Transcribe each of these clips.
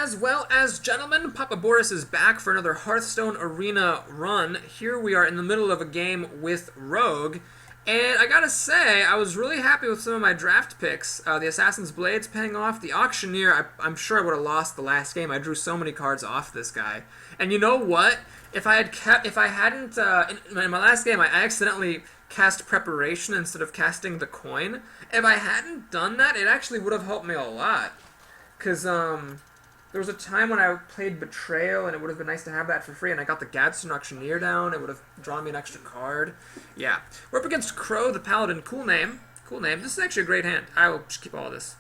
as well as gentlemen, Papa Boris is back for another Hearthstone Arena run. Here we are in the middle of a game with Rogue, and I gotta say, I was really happy with some of my draft picks. The Assassin's Blade's paying off. The Auctioneer, I'm sure I would have lost the last game. I drew so many cards off this guy. And you know what? If I hadn't, in my last game, I accidentally cast Preparation instead of casting the coin. If I hadn't done that, it actually would have helped me a lot. Because, there was a time when I played Betrayal, and it would have been nice to have that for free, and I got the Gadsden Auctioneer down. It would have drawn me an extra card. Yeah. We're up against Crow the Paladin. Cool name. Cool name. This is actually a great hand. I will just keep all of this.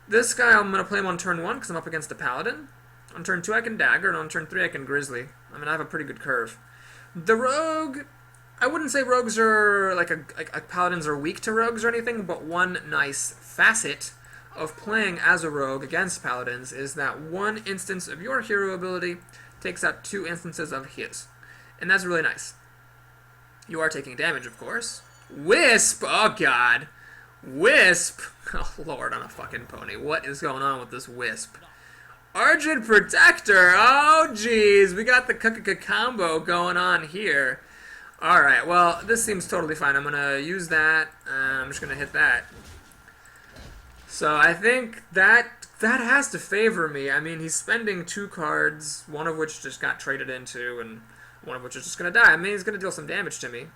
This guy, I'm going to play him on turn 1, because I'm up against a Paladin. On turn 2, I can Dagger, and on turn 3, I can Grizzly. I mean, I have a pretty good curve. The Rogue, I wouldn't say Rogues are, like Paladins are weak to Rogues or anything, but one nice facet of playing as a rogue against paladins is that one instance of your hero ability takes out 2 instances of his. And that's really nice. You are taking damage, of course. Wisp! Oh, God. Wisp! Oh, Lord, on a fucking pony. What is going on with this Wisp? Argent Protector! Oh, jeez. We got the combo going on here. Alright, well, this seems totally fine. I'm going to use that. I'm just going to hit that. So I think that has to favor me. I mean, he's spending 2 cards, one of which just got traded into, and one of which is just going to die. I mean, he's going to deal some damage to me.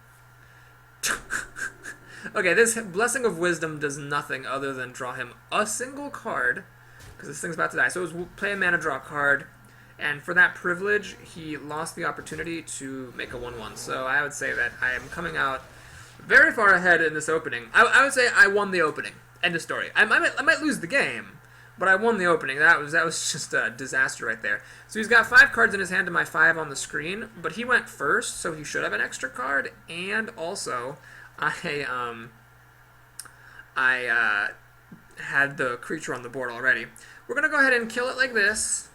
Okay, this Blessing of Wisdom does nothing other than draw him a single card, because this thing's about to die. So it was play a mana, draw a card, and for that privilege, he lost the opportunity to make a 1/1. So I would say that I am coming out very far ahead in this opening. I would say I won the opening. End of story. I might lose the game, but I won the opening. That was just a disaster right there. So he's got 5 cards in his hand to my 5 on the screen, but he went first, so he should have an extra card. And also, I had the creature on the board already. We're gonna go ahead and kill it like this,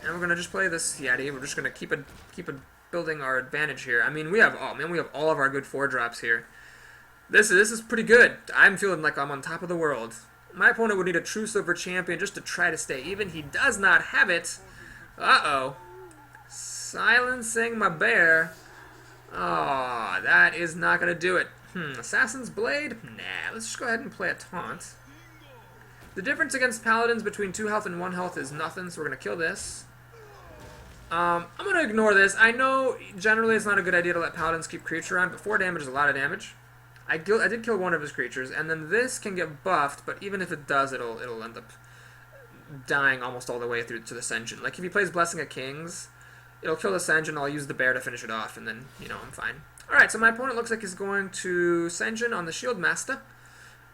and we're gonna just play this Yeti. We're just gonna keep it building our advantage here. I mean, we have all of our good 4-drops here. This is pretty good. I'm feeling like I'm on top of the world. My opponent would need a true silver champion just to try to stay even. He does not have it. Uh-oh. Silencing my bear. Oh, that is not going to do it. Assassin's Blade? Nah, let's just go ahead and play a taunt. The difference against paladins between 2 health and 1 health is nothing, so we're going to kill this. I'm going to ignore this. I know generally it's not a good idea to let paladins keep creature on, but 4 damage is a lot of damage. I did kill one of his creatures, and then this can get buffed, but even if it does, it'll end up dying almost all the way through to the Sen'jin. Like, if he plays Blessing of Kings, it'll kill the Sen'jin, I'll use the bear to finish it off, and then, you know, I'm fine. Alright, so my opponent looks like he's going to Sen'jin on the Shield Master.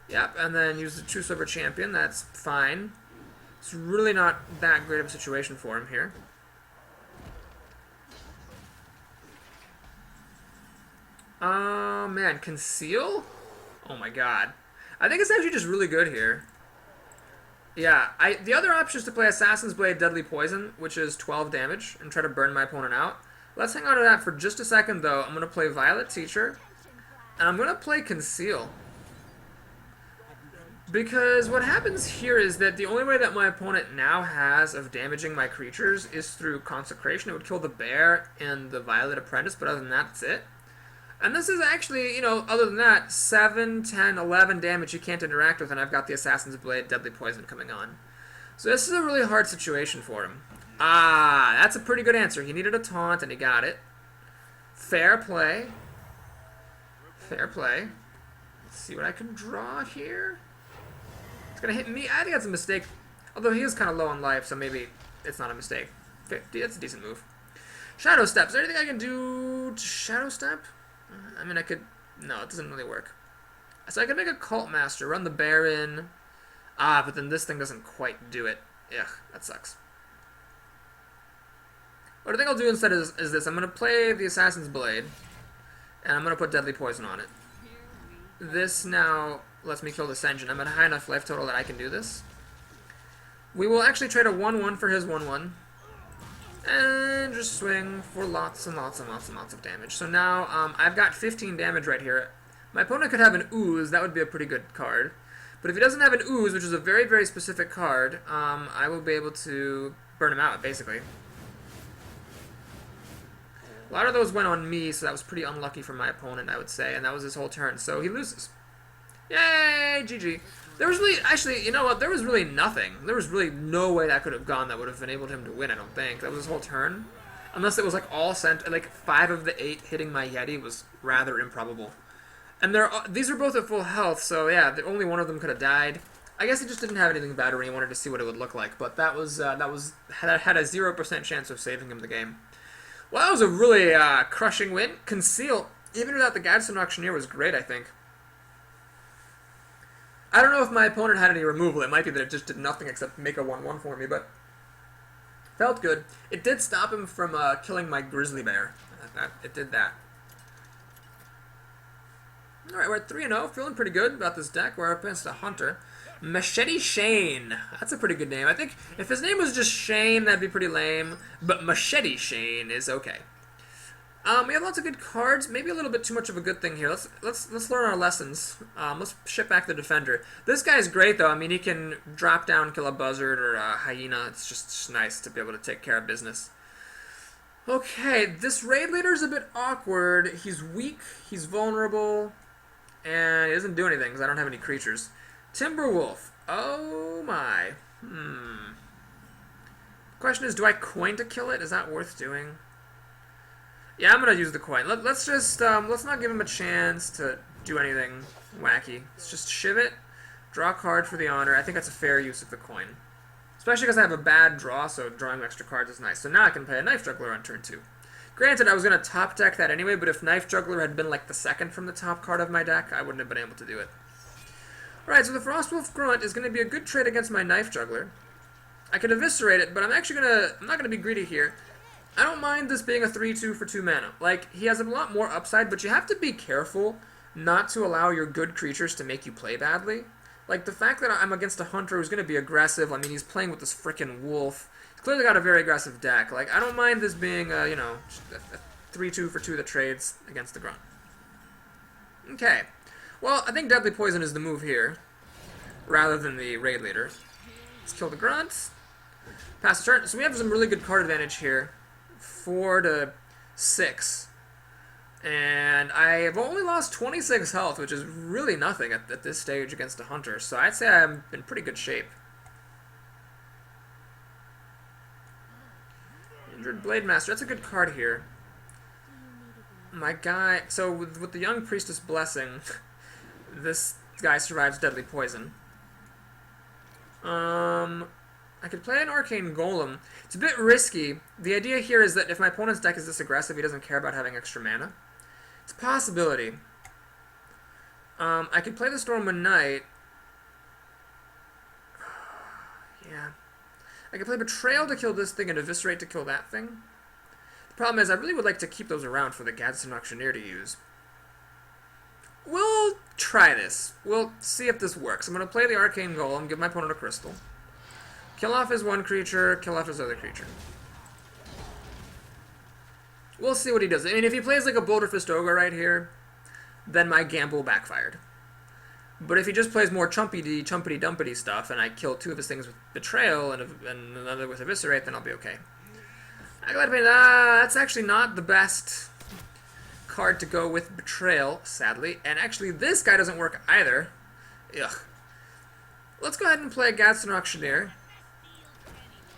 Yep, and then use the True Silver Champion, that's fine. It's really not that great of a situation for him here. Man, Conceal? Oh my god. I think it's actually just really good here. Yeah, the other option is to play Assassin's Blade Deadly Poison, which is 12 damage, and try to burn my opponent out. Let's hang on to that for just a second, though. I'm going to play Violet Teacher, and I'm going to play Conceal. Because what happens here is that the only way that my opponent now has of damaging my creatures is through Consecration. It would kill the bear and the Violet Apprentice, but other than that, that's it. And this is actually, you know, other than that, 7, 10, 11 damage you can't interact with, and I've got the Assassin's Blade Deadly Poison coming on. So this is a really hard situation for him. Ah, that's a pretty good answer. He needed a taunt, and he got it. Fair play. Fair play. Let's see what I can draw here. It's going to hit me. I think that's a mistake. Although he is kind of low on life, so maybe it's not a mistake. 50, that's a decent move. Shadow Step. Is there anything I can do to Shadow Step? I mean, I could... No, it doesn't really work. So I could make a Cult Master, run the bear in. Ah, but then this thing doesn't quite do it. Ugh, that sucks. What I think I'll do instead is this. I'm going to play the Assassin's Blade, and I'm going to put Deadly Poison on it. This now lets me kill the Sen'jin. I'm at a high enough life total that I can do this. We will actually trade a 1/1 for his 1/1. And just swing for lots and lots and lots and lots of damage. So now I've got 15 damage right here. My opponent could have an Ooze. That would be a pretty good card. But if he doesn't have an Ooze, which is a very, very specific card, I will be able to burn him out, basically. A lot of those went on me, so that was pretty unlucky for my opponent, I would say, and that was his whole turn, so he loses. Yay! GG. There was really, actually, you know what, there was really nothing. There was really no way that could have gone that would have enabled him to win, I don't think. That was his whole turn. Unless it was like all sent, like 5 of the 8 hitting my Yeti was rather improbable. And these are both at full health, so yeah, only one of them could have died. I guess he just didn't have anything better and he wanted to see what it would look like, but that had a 0% chance of saving him the game. Well, that was a really crushing win. Conceal, even without the Gadsden Auctioneer, was great, I think. I don't know if my opponent had any removal. It might be that it just did nothing except make a 1-1 for me, but felt good. It did stop him from killing my grizzly bear. It did that. Alright, we're at 3-0. Feeling pretty good about this deck. We're up against a hunter. Machete Shane. That's a pretty good name. I think if his name was just Shane, that'd be pretty lame. But Machete Shane is okay. We have lots of good cards. Maybe a little bit too much of a good thing here. Let's learn our lessons. Let's ship back the defender. This guy's great though. I mean, he can drop down, kill a buzzard or a hyena. It's just nice to be able to take care of business. Okay, this raid leader's a bit awkward. He's weak. He's vulnerable. And he doesn't do anything because I don't have any creatures. Timberwolf. Oh my. Question is, do I coin to kill it? Is that worth doing? Yeah, I'm gonna use the coin. Let's just let's not give him a chance to do anything wacky. Let's just shiv it, draw a card for the honor. I think that's a fair use of the coin, especially because I have a bad draw, so drawing extra cards is nice. So now I can play a Knife Juggler on turn 2. Granted, I was gonna top deck that anyway, but if Knife Juggler had been like the second from the top card of my deck, I wouldn't have been able to do it. Alright, so the Frostwolf Grunt is gonna be a good trade against my Knife Juggler. I could eviscerate it, but I'm not gonna be greedy here. I don't mind this being a 3-2 for 2 mana. Like, he has a lot more upside, but you have to be careful not to allow your good creatures to make you play badly. Like, the fact that I'm against a hunter who's going to be aggressive, I mean, he's playing with this frickin' wolf. He's clearly got a very aggressive deck. Like, I don't mind this being, you know, a 3-2 for 2 that trades against the grunt. Okay. Well, I think Deadly Poison is the move here, rather than the raid leader. Let's kill the grunt. Pass the turn. So we have some really good card advantage here. 4 to 6. And I have only lost 26 health, which is really nothing at this stage against a hunter. So I'd say I'm in pretty good shape. Injured Blade Master. That's a good card here. My guy... So with the Young Priestess Blessing, this guy survives Deadly Poison. I could play an Arcane Golem. It's a bit risky. The idea here is that if my opponent's deck is this aggressive, he doesn't care about having extra mana. It's a possibility. I could play the Stormwind Knight. Yeah. I could play Betrayal to kill this thing and Eviscerate to kill that thing. The problem is I really would like to keep those around for the Gadsden Auctioneer to use. We'll try this. We'll see if this works. I'm going to play the Arcane Golem, give my opponent a crystal. Kill off his one creature, kill off his other creature. We'll see what he does. I mean, if he plays like a Boulder Fist Ogre right here, then my gamble backfired. But if he just plays more chumpity-dumpity stuff, and I kill 2 of his things with Betrayal and another with Eviscerate, then I'll be okay. I gotta admit, that's actually not the best card to go with Betrayal, sadly. And actually, this guy doesn't work either. Ugh. Let's go ahead and play Gadsden Auctioneer.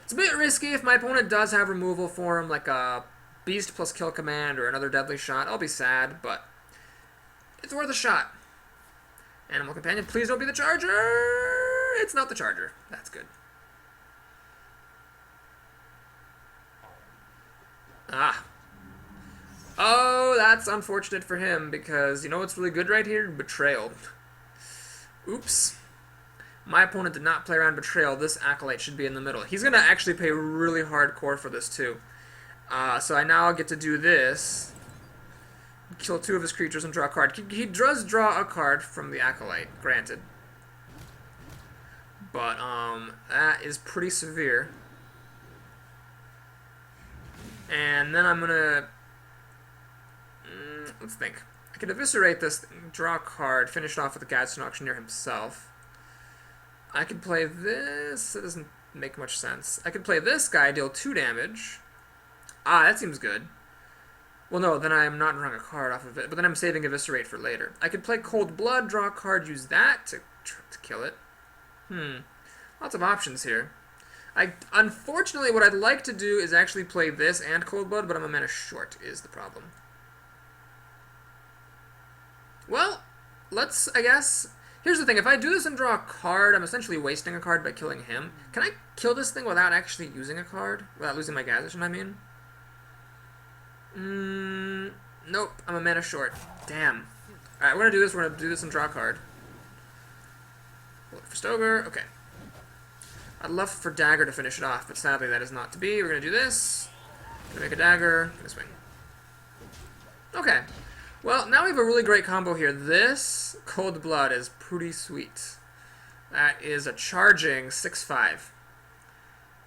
It's a bit risky if my opponent does have removal for him, like a Beast plus Kill Command or another Deadly Shot. I'll be sad, but it's worth a shot. Animal Companion, please don't be the Charger! It's not the Charger. That's good. Ah. Oh, that's unfortunate for him, because you know what's really good right here? Betrayal. Oops. My opponent did not play around Betrayal. This Acolyte should be in the middle. He's going to actually pay really hardcore for this, too. So I now get to do this. Kill 2 of his creatures and draw a card. He does draw a card from the Acolyte, granted. But, that is pretty severe. And then I'm going to... let's think. I could Eviscerate this, draw a card, finish it off with the Gadsden Auctioneer himself. I could play this. It doesn't make much sense. I could play this guy, deal 2 damage. Ah, that seems good. Well, no, then I'm not drawing a card off of it, but then I'm saving Eviscerate for later. I could play Cold Blood, draw a card, use that to kill it. Lots of options here. Unfortunately, what I'd like to do is actually play this and Cold Blood, but I'm a mana short, is the problem. Well, let's, I guess... Here's the thing, if I do this and draw a card, I'm essentially wasting a card by killing him. Can I kill this thing without actually using a card? Without losing my Gazation, I mean? Nope, I'm a mana short. Damn. Alright, we're gonna do this, and draw a card. For Stoker, okay. I'd love for Dagger to finish it off, but sadly that is not to be. We're gonna do this. Gonna make a Dagger, gonna swing. Okay. Well, now we have a really great combo here. This Cold Blood is pretty sweet. That is a charging 6/5.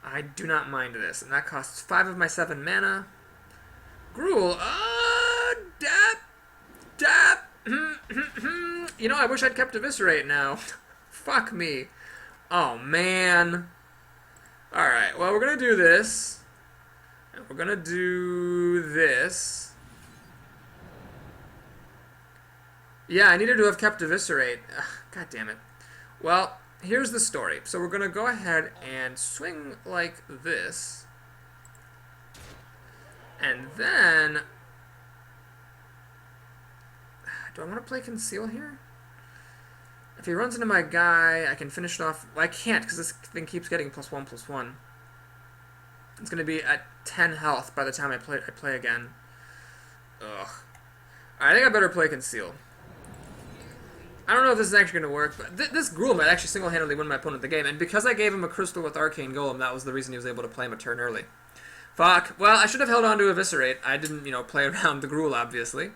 I do not mind this, and that costs 5 of my 7 mana. Gruul, dap. You know, I wish I'd kept Eviscerate now. Fuck me. Oh, man. Alright, well, we're gonna do this. And we're gonna do this. Yeah, I needed to have kept Eviscerate. Ugh, God damn it. Well, here's the story. So we're going to go ahead and swing like this. And then... Do I want to play Conceal here? If he runs into my guy, I can finish it off. Well, I can't because this thing keeps getting +1/+1. It's going to be at 10 health by the time I play again. Ugh. I think I better play Conceal. I don't know if this is actually going to work, but this Gruul might actually single-handedly win my opponent the game, and because I gave him a crystal with Arcane Golem, that was the reason he was able to play him a turn early. Fuck. Well, I should have held on to Eviscerate. I didn't, play around the Gruul, obviously.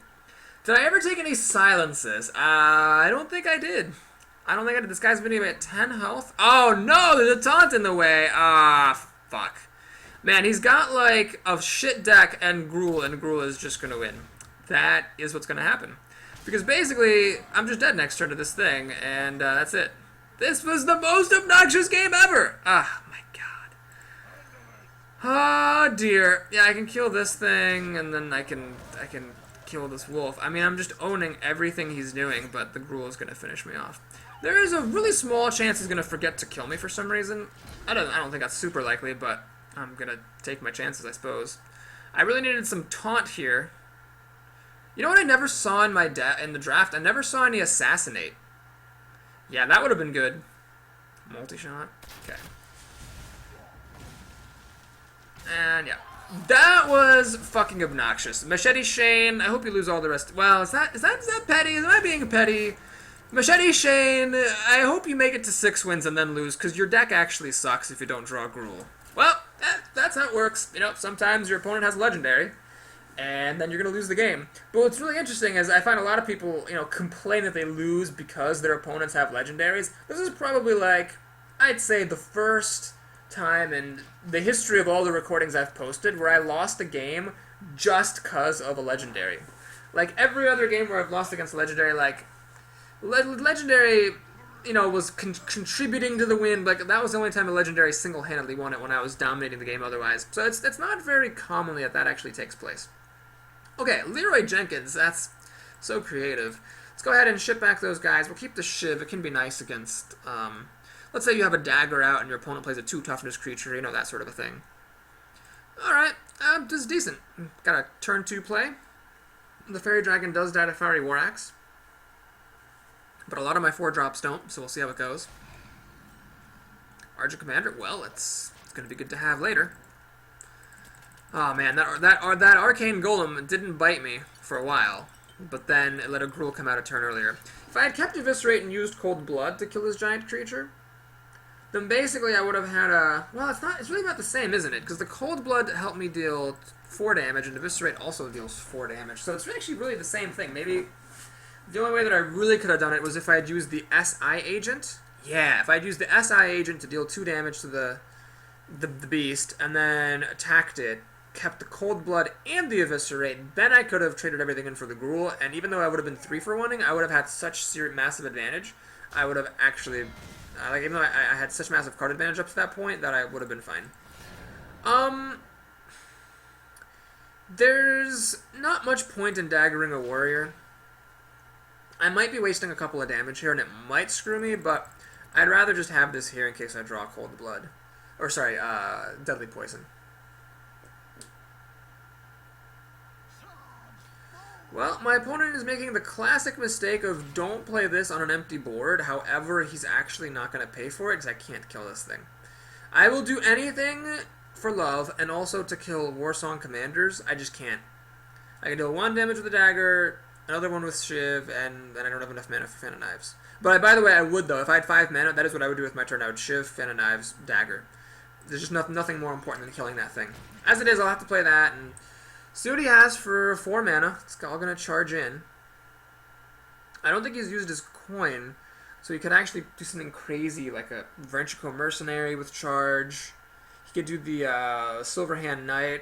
Did I ever take any silences? I don't think I did. I don't think I did. This guy's been even at 10 health. Oh, no! There's a taunt in the way. Ah, fuck. Man, he's got, like, a shit deck and Gruul is just going to win. That is what's going to happen. Because basically, I'm just dead next turn to this thing, and that's it. This was the most obnoxious game ever! Ah, my god. Oh, dear. Yeah, I can kill this thing, and then I can kill this wolf. I mean, I'm just owning everything he's doing, but the Gruul is going to finish me off. There is a really small chance he's going to forget to kill me for some reason. I don't think that's super likely, but I'm going to take my chances, I suppose. I really needed some taunt here. You know what I never saw in the draft? I never saw any Assassinate. Yeah, that would have been good. Multi-shot. Okay. And yeah. That was fucking obnoxious. Machete Shane, I hope you lose all the rest. Well, is that petty? Am I being petty? Machete Shane, I hope you make it to 6 wins and then lose, because your deck actually sucks if you don't draw Gruul. Well, that's how it works. Sometimes your opponent has Legendary, and then you're going to lose the game. But what's really interesting is I find a lot of people, complain that they lose because their opponents have Legendaries. This is probably like, I'd say the first time in the history of all the recordings I've posted where I lost a game just because of a Legendary. Like, every other game where I've lost against a Legendary, like, Legendary, was contributing to the win. Like, that was the only time a Legendary single-handedly won it, when I was dominating the game otherwise. So it's not very commonly that actually takes place. Okay, Leroy Jenkins, that's so creative. Let's go ahead and ship back those guys. We'll keep the Shiv. It can be nice against, let's say you have a dagger out and your opponent plays a 2 toughness creature, that sort of a thing. Alright, this is decent. Got a turn 2 play. The Fairy Dragon does die to Fiery War Axe. But a lot of my 4-drops don't, so we'll see how it goes. Argent Commander, well, it's going to be good to have later. Oh man, that Arcane Golem didn't bite me for a while, but then it let a Gruul come out a turn earlier. If I had kept Eviscerate and used Cold Blood to kill this giant creature, then basically I would have had a... Well, it's really about the same, isn't it? Because the Cold Blood helped me deal 4 damage, and Eviscerate also deals 4 damage. So it's actually really the same thing. Maybe the only way that I really could have done it was if I had used the SI agent. Yeah, if I'd used the SI agent to deal 2 damage to the beast, and then attacked it, kept the Cold Blood and the Eviscerate, then I could have traded everything in for the Gruul, and even though I would have been 3-for-1ing, I would have had such massive advantage, I would have actually Like, even though I had such massive card advantage up to that point, that I would have been fine. Um, there's not much point in daggering a warrior. I might be wasting a couple of damage here, and it might screw me, but I'd rather just have this here in case I draw Cold Blood. Or, sorry, Deadly Poison. Well, my opponent is making the classic mistake of don't play this on an empty board. However, he's actually not going to pay for it because I can't kill this thing. I will do anything for love and also to kill Warsong Commanders. I just can't. I can deal 1 damage with a dagger, another one with Shiv, and then I don't have enough mana for Fan of Knives. But by the way, I would though. If I had 5 mana, that is what I would do with my turn. I would Shiv, Fan of Knives, dagger. There's just nothing more important than killing that thing. As it is, I'll have to play that and see what he has for 4 mana. It's all going to charge in. I don't think he's used his coin, so he could actually do something crazy like a Vrenchico Mercenary with charge. He could do the Silverhand Knight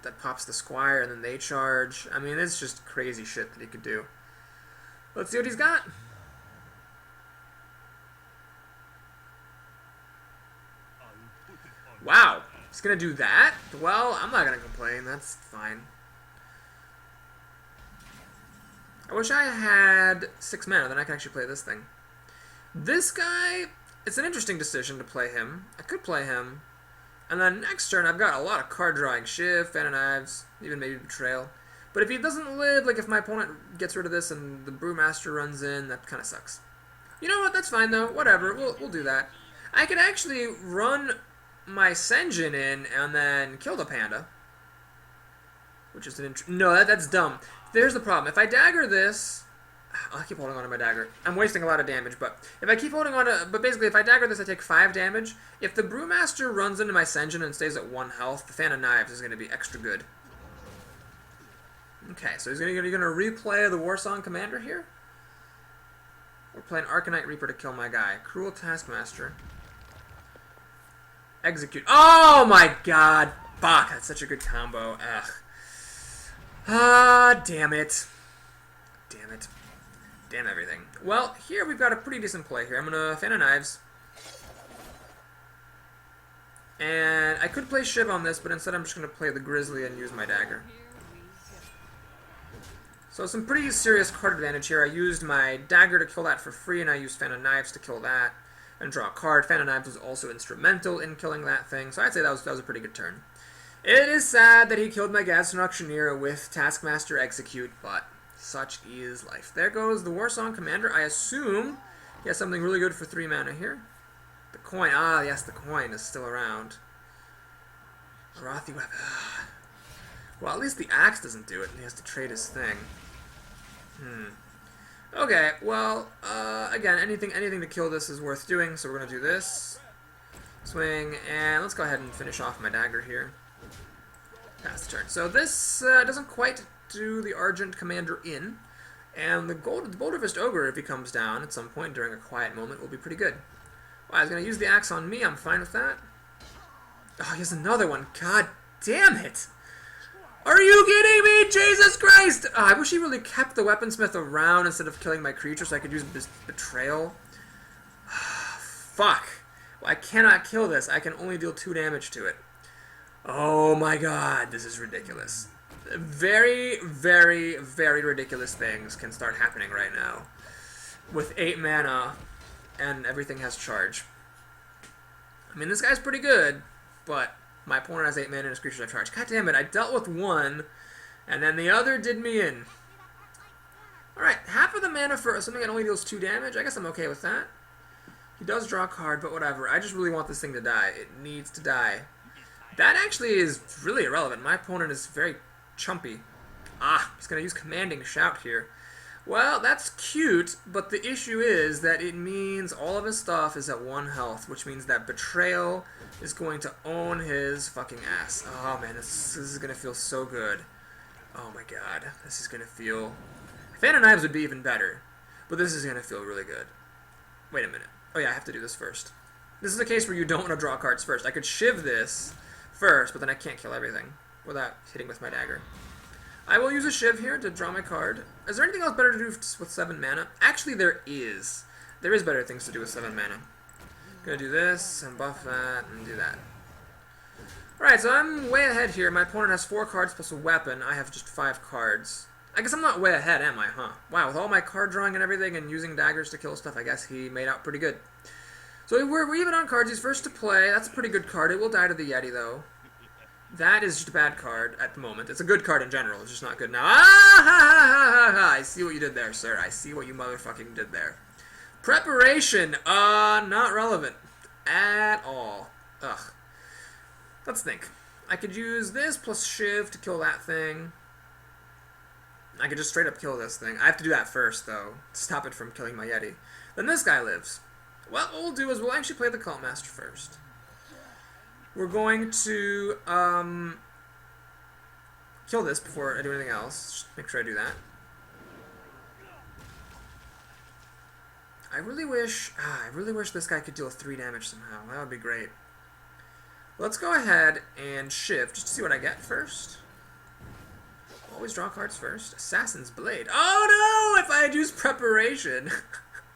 that pops the Squire and then they charge. I mean, it's just crazy shit that he could do. Let's see what he's got. Wow. He's going to do that? Well, I'm not going to complain. That's fine. I wish I had 6 mana, then I could actually play this thing. This guy, it's an interesting decision to play him. I could play him. And then next turn, I've got a lot of card drawing. Shiv, Fan of Knives, even maybe Betrayal. But if he doesn't live, like if my opponent gets rid of this and the Brewmaster runs in, that kind of sucks. You know what? That's fine, though. Whatever. We'll do that. I could actually run my Senjin in and then kill the panda, which is an no, that's dumb. There's the problem. If I dagger this, I'll keep holding on to my dagger. I'm wasting a lot of damage, but if I keep holding on to, but basically if I dagger this, I take 5 damage. If the Brewmaster runs into my Senjin and stays at 1 health, the Fan of Knives is going to be extra good. Okay, so you're going to replay the Warsong Commander here. We're playing Arcanite Reaper to kill my guy. Cruel Taskmaster. Execute. Oh my god! Fuck, that's such a good combo. Ugh. Ah, damn it. Damn it. Damn everything. Well, here we've got a pretty decent play here. I'm gonna Fan of Knives. And I could play Shiv on this, but instead I'm just gonna play the Grizzly and use my dagger. So some pretty serious card advantage here. I used my dagger to kill that for free, and I used Fan of Knives to kill that. And draw a card. Fan of Knives was also instrumental in killing that thing, so I'd say that was a pretty good turn. It is sad that he killed my Gadsden Auctioneer with Taskmaster Execute, but such is life. There goes the Warsong Commander. I assume he has something really good for 3 mana here. The coin. Ah, yes, the coin is still around. Arathi Weapon. Well, at least the axe doesn't do it, and he has to trade his thing. Okay, well, again, anything to kill this is worth doing, so we're going to do this. Swing, and let's go ahead and finish off my dagger here. Pass the turn. So this doesn't quite do the Argent Commander in, and the Boulderfist Ogre, if he comes down at some point during a quiet moment, will be pretty good. Well, he's going to use the axe on me. I'm fine with that. Oh, he has another one. God damn it! Are you kidding me? Jesus Christ! Oh, I wish he really kept the Weaponsmith around instead of killing my creature so I could use Betrayal. Fuck. Well, I cannot kill this. I can only deal 2 damage to it. Oh my god, this is ridiculous. Very, very, very ridiculous things can start happening right now. With 8 mana, and everything has charge. I mean, this guy's pretty good, but my opponent has 8 mana and his creatures have charge. God damn it, I dealt with one, and then the other did me in. Alright, half of the mana for something that only deals 2 damage. I guess I'm okay with that. He does draw a card, but whatever. I just really want this thing to die. It needs to die. That actually is really irrelevant. My opponent is very chumpy. Ah, he's going to use Commanding Shout here. Well, that's cute, but the issue is that it means all of his stuff is at 1 health, which means that Betrayal is going to own his fucking ass. Oh man, this is going to feel so good. Oh my god, this is going to feel... Fan of Knives would be even better, but this is going to feel really good. Wait a minute. Oh yeah, I have to do this first. This is a case where you don't want to draw cards first. I could Shiv this first, but then I can't kill everything without hitting with my dagger. I will use a Shiv here to draw my card. Is there anything else better to do with 7 mana? Actually, there is. There is better things to do with 7 mana. Gonna do this, and buff that, and do that. Alright, so I'm way ahead here. My opponent has 4 cards plus a weapon. I have just 5 cards. I guess I'm not way ahead, am I, huh? Wow, with all my card drawing and everything and using daggers to kill stuff, I guess he made out pretty good. So we're even on cards. He's first to play. That's a pretty good card. It will die to the Yeti, though. That is just a bad card at the moment. It's a good card in general. It's just not good now. Ah, ha, ha, ha, ha, ha. I see what you did there, sir. I see what you motherfucking did there. Preparation. Not relevant. At all. Ugh. Let's think. I could use this plus Shiv to kill that thing. I could just straight up kill this thing. I have to do that first, though, to stop it from killing my Yeti. Then this guy lives. Well, what we'll do is we'll actually play the Cult Master first. We're going to kill this before I do anything else. Just make sure I do that. I really wish this guy could deal 3 damage somehow. That would be great. Let's go ahead and shift just to see what I get first. Always draw cards first. Assassin's Blade. Oh no! If I had used Preparation,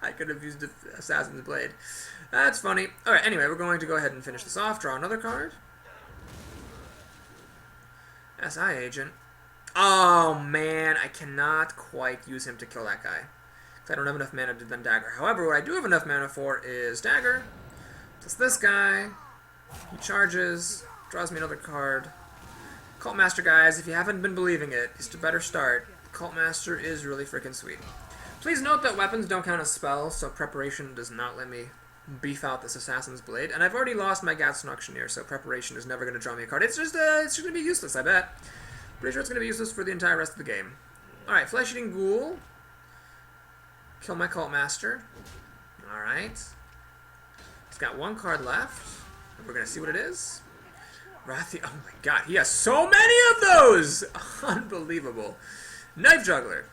I could have used Assassin's Blade. That's funny. Alright, anyway, we're going to go ahead and finish this off. Draw another card. SI Agent. Oh man, I cannot quite use him to kill that guy. Because I don't have enough mana to then Dagger. However, what I do have enough mana for is Dagger. Plus this guy. He charges. Draws me another card. Cult Master, guys, if you haven't been believing it, it's a better start. Cult Master is really freaking sweet. Please note that weapons don't count as spells, so Preparation does not let me beef out this Assassin's Blade. And I've already lost my Gatsun Auctioneer, so Preparation is never going to draw me a card. It's just going to be useless, I bet. Pretty sure it's going to be useless for the entire rest of the game. Alright, Flesh-Eating Ghoul. Kill my Cult Master. Alright. He's got 1 card left. We're going to see what it is. Wrathy, oh my god, he has so many of those! Unbelievable. Knife Juggler.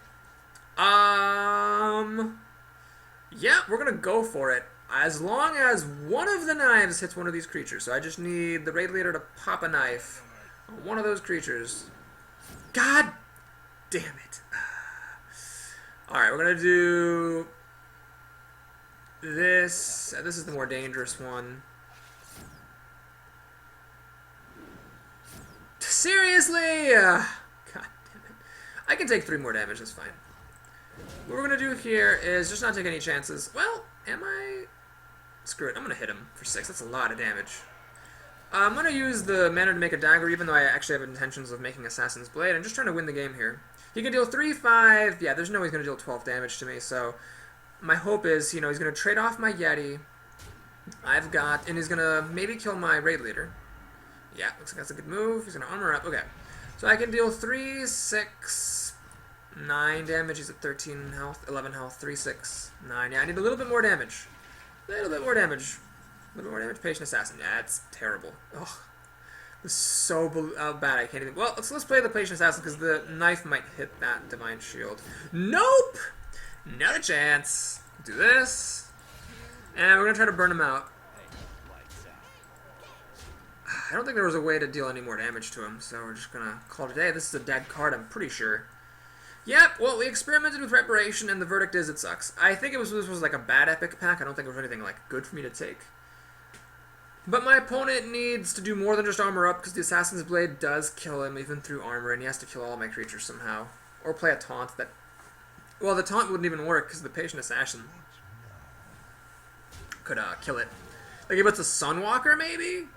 Yeah, we're gonna go for it. As long as one of the knives hits one of these creatures. So I just need the Raid Leader to pop a knife on one of those creatures. God damn it. Alright, we're gonna do this. This is the more dangerous one. Seriously? God damn it. I can take 3 more damage, that's fine. What we're going to do here is just not take any chances. Well, am I? Screw it, I'm going to hit him for 6. That's a lot of damage. I'm going to use the mana to make a dagger, even though I actually have intentions of making Assassin's Blade. I'm just trying to win the game here. He can deal 3, 5. Yeah, there's no way he's going to deal 12 damage to me, so my hope is, you know, he's going to trade off my Yeti. And he's going to maybe kill my Raid Leader. Yeah, looks like that's a good move. He's going to armor up. Okay. So I can deal 3, 6, 9 damage. He's at 13 health, 11 health, 3, 6, 9. Yeah, I need a little bit more damage. A little bit more damage. A little bit more damage. Patient Assassin. Yeah, it's terrible. Ugh. It's so bad I can't even... Well, let's play the Patient Assassin because the knife might hit that Divine Shield. Nope! Not a chance. Do this. And we're going to try to burn him out. I don't think there was a way to deal any more damage to him, so we're just gonna call it a day. This is a dead card, I'm pretty sure. Yep, well, we experimented with Reparation, and the verdict is it sucks. I think this was like a bad epic pack. I don't think there was anything like good for me to take. But my opponent needs to do more than just armor up, because the Assassin's Blade does kill him even through armor, and he has to kill all my creatures somehow. Or play a taunt that... Well, the taunt wouldn't even work, because the Patient Assassin could kill it. Like if it's a Sunwalker, maybe?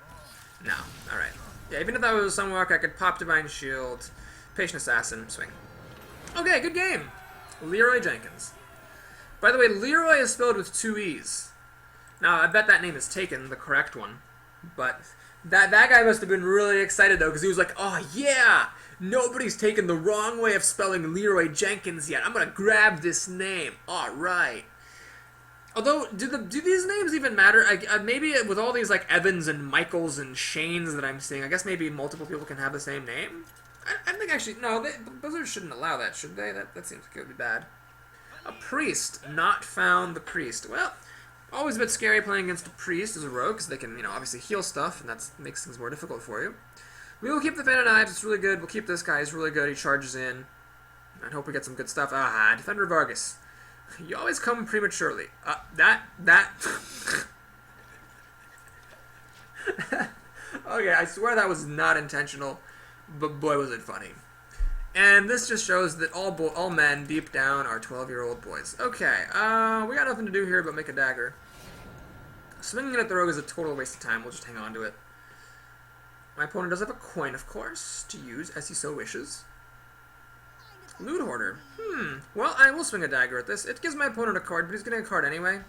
No. Alright. Yeah, even if that was a Sunwalker, I could pop Divine Shield, Patient Assassin, swing. Okay, good game. Leroy Jenkins. By the way, Leroy is spelled with 2 E's. Now, I bet that name is taken, the correct one. But that guy must have been really excited, though, because he was like, oh, yeah! Nobody's taken the wrong way of spelling Leroy Jenkins yet. I'm going to grab this name. Alright. Although, do these names even matter? Maybe with all these like Evans and Michaels and Shanes that I'm seeing, I guess maybe multiple people can have the same name? I think actually, no, Blizzard shouldn't allow that, should they? That seems like it would be bad. A priest. Not found the priest. Well, always a bit scary playing against a priest as a rogue, because they can, you know, obviously heal stuff, and that makes things more difficult for you. We will keep the Fan of Knives, it's really good. We'll keep this guy, he's really good, he charges in. I hope we get some good stuff. Ah, Defender Vargas. You always come prematurely. Okay, I swear that was not intentional, but boy was it funny. And this just shows that all men deep down are 12-year-old boys. Okay, we got nothing to do here but make a dagger. Swinging it at the rogue is a total waste of time. We'll just hang on to it. My opponent does have a coin, of course, to use as he so wishes. Loot Hoarder. Well, I will swing a dagger at this. It gives my opponent a card, but he's getting a card anyway.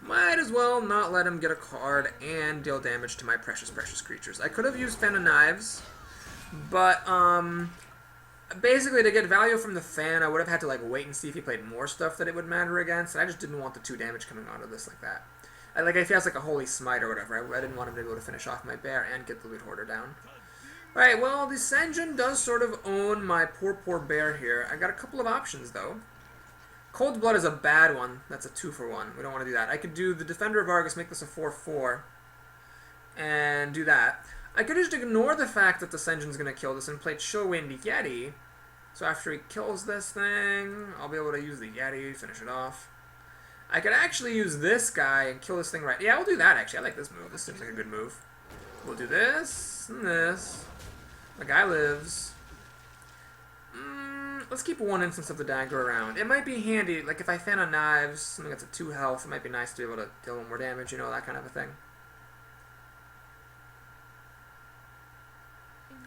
Might as well not let him get a card and deal damage to my precious, precious creatures. I could have used Fan of Knives, but, basically, to get value from the fan, I would have had to, like, wait and see if he played more stuff that it would matter against, and I just didn't want the 2 damage coming onto this like that. Like, if he has, like, a Holy Smite or whatever, I didn't want him to be able to finish off my bear and get the Loot Hoarder down. Alright, well, the Sen'jin does sort of own my poor, poor bear here. I got a couple of options, though. Cold Blood is a bad one. That's a 2-for-1. We don't want to do that. I could do the Defender of Argus, make this a 4-4, and do that. I could just ignore the fact that the Sen'jin's going to kill this and play Chillwind Yeti. So after he kills this thing, I'll be able to use the Yeti, finish it off. I could actually use this guy and kill this thing right... Yeah, we'll do that, actually. I like this move. This seems like a good move. We'll do this and this. The guy lives. Let's keep 1 instance of the dagger around. It might be handy, like if I Fan of Knives, something that's a 2 health, it might be nice to be able to deal 1 more damage, you know, that kind of a thing.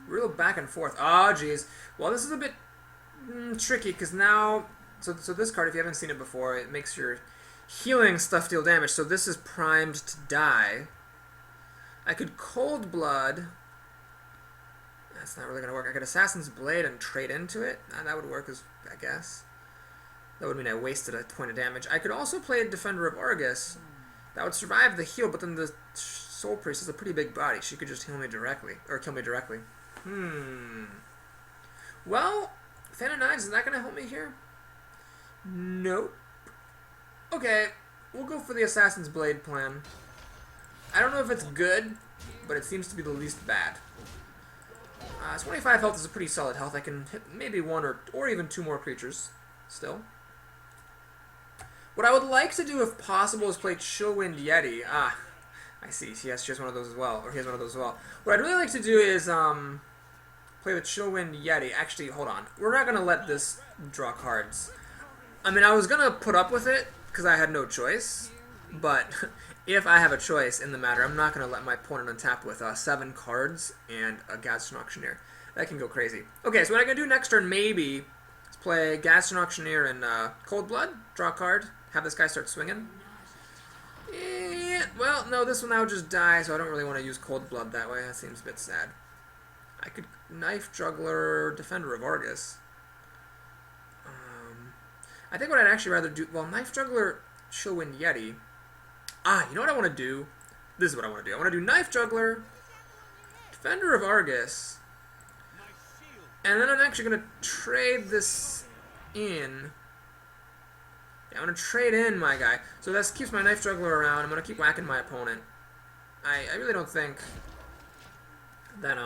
Real back and forth. Oh, jeez. Well, this is a bit tricky, because now... So this card, if you haven't seen it before, it makes your healing stuff deal damage, so this is primed to die. I could Cold Blood... That's not really going to work. I could Assassin's Blade and trade into it. That would work, I guess. That would mean I wasted a point of damage. I could also play a Defender of Argus. That would survive the heal, but then the Soul Priest is a pretty big body. She could just heal me directly. Or kill me directly. Well, Fan of Knives, is that going to help me here? Nope. Okay, we'll go for the Assassin's Blade plan. I don't know if it's good, but it seems to be the least bad. 25 health is a pretty solid health. I can hit maybe 1 or even 2 more creatures still. What I would like to do, if possible, is play Chillwind Yeti. Ah, I see. She has one of those as well. Or he has one of those as well. What I'd really like to do is play the Chillwind Yeti. Actually, hold on. We're not going to let this draw cards. I mean, I was going to put up with it because I had no choice. But if I have a choice in the matter, I'm not going to let my opponent untap with 7 cards and a Gadsden Auctioneer. That can go crazy. Okay, so what I can do next turn, maybe, is play Gadsden Auctioneer and Cold Blood, draw a card, have this guy start swinging. Well, no, this will now just die, so I don't really want to use Cold Blood that way. That seems a bit sad. I could Knife Juggler, Defender of Argus. I think what I'd actually rather do... Well, Knife Juggler, Chillwind Yeti... you know what I want to do? This is what I want to do. I want to do Knife Juggler, Defender of Argus, and then I'm actually going to trade this in. Yeah, I'm going to trade in my guy. So that keeps my Knife Juggler around. I'm going to keep whacking my opponent. I really don't think that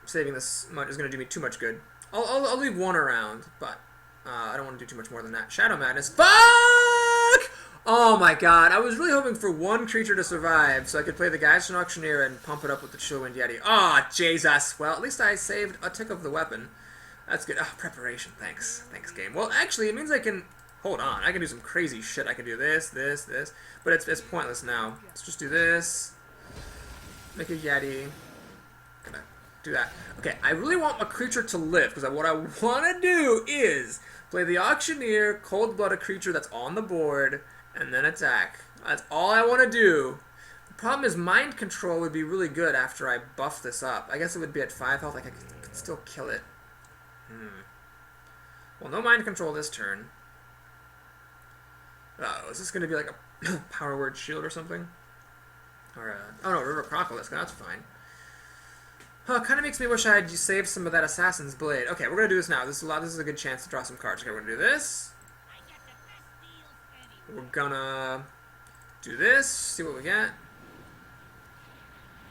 saving this much is going to do me too much good. I'll leave 1 around, but I don't want to do too much more than that. Shadow Madness. Fuck! Oh my god, I was really hoping for 1 creature to survive so I could play the Gadsden Auctioneer and pump it up with the Chillwind Yeti. Oh, Jesus. Well, at least I saved a tick of the weapon. That's good. Preparation. Thanks. Thanks, game. Well, actually, it means I can... Hold on. I can do some crazy shit. I can do this, this, this. But it's pointless now. Let's just do this. Make a Yeti. Gonna do that. Okay, I really want a creature to live, because what I want to do is play the Auctioneer, Cold Blood a creature that's on the board, and then attack. That's all I want to do. The problem is Mind Control would be really good after I buff this up. I guess it would be at 5 health. Like I could still kill it. Well, no Mind Control this turn. Uh-oh, is this going to be like a Power Word Shield or something? Or oh no, River Crocolisk. That's fine. Kind of makes me wish I had saved some of that Assassin's Blade. Okay, we're going to do this now. This is a good chance to draw some cards. Okay, we're going to do this. We're gonna do this, see what we get.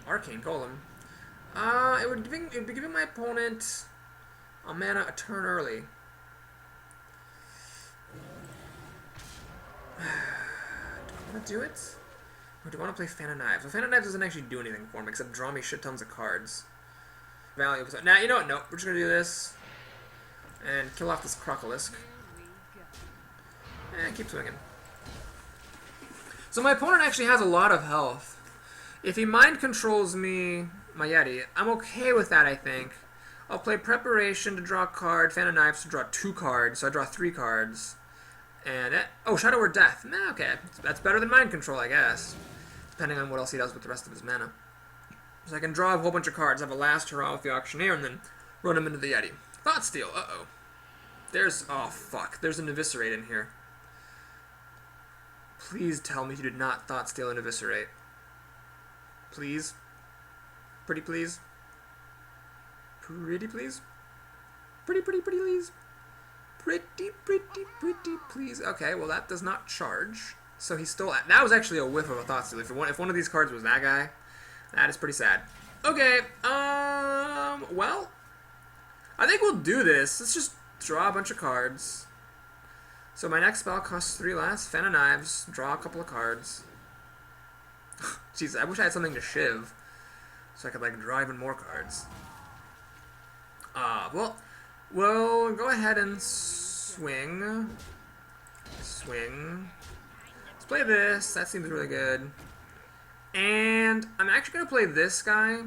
Arcane Golem. It would be giving my opponent a mana a turn early. Do I want to do it? Or do I want to play Fan of Knives? Well, Fan of Knives doesn't actually do anything for me except draw me shit tons of cards. Value of... Now, you know what? Nope. We're just going to do this. And kill off this Crocolisk. And keep swinging. So my opponent actually has a lot of health. If he mind controls me, my Yeti, I'm okay with that, I think. I'll play Preparation to draw a card, Fan of Knives to draw 2 cards, so I draw 3 cards. And, oh, Shadow or Death. Okay, that's better than mind control, I guess. Depending on what else he does with the rest of his mana. So I can draw a whole bunch of cards, have a last hurrah with the Auctioneer, and then run him into the Yeti. Thought Steal, uh-oh. Oh, fuck, there's an Eviscerate in here. Please tell me you did not Thought Steal and Eviscerate. Please? Pretty please? Pretty please? Pretty please? Pretty please. Okay, well that does not charge. So he stole... That was actually a whiff of a Thought Steal. If one of these cards was that guy, that is pretty sad. Okay, well, I think we'll do this. Let's just draw a bunch of cards. So my next spell costs 3 less. Fan of Knives. Draw a couple of cards. Jeez, I wish I had something to shiv. So I could, like, draw even more cards. Well, we'll go ahead and swing. Swing. Let's play this. That seems really good. And I'm actually going to play this guy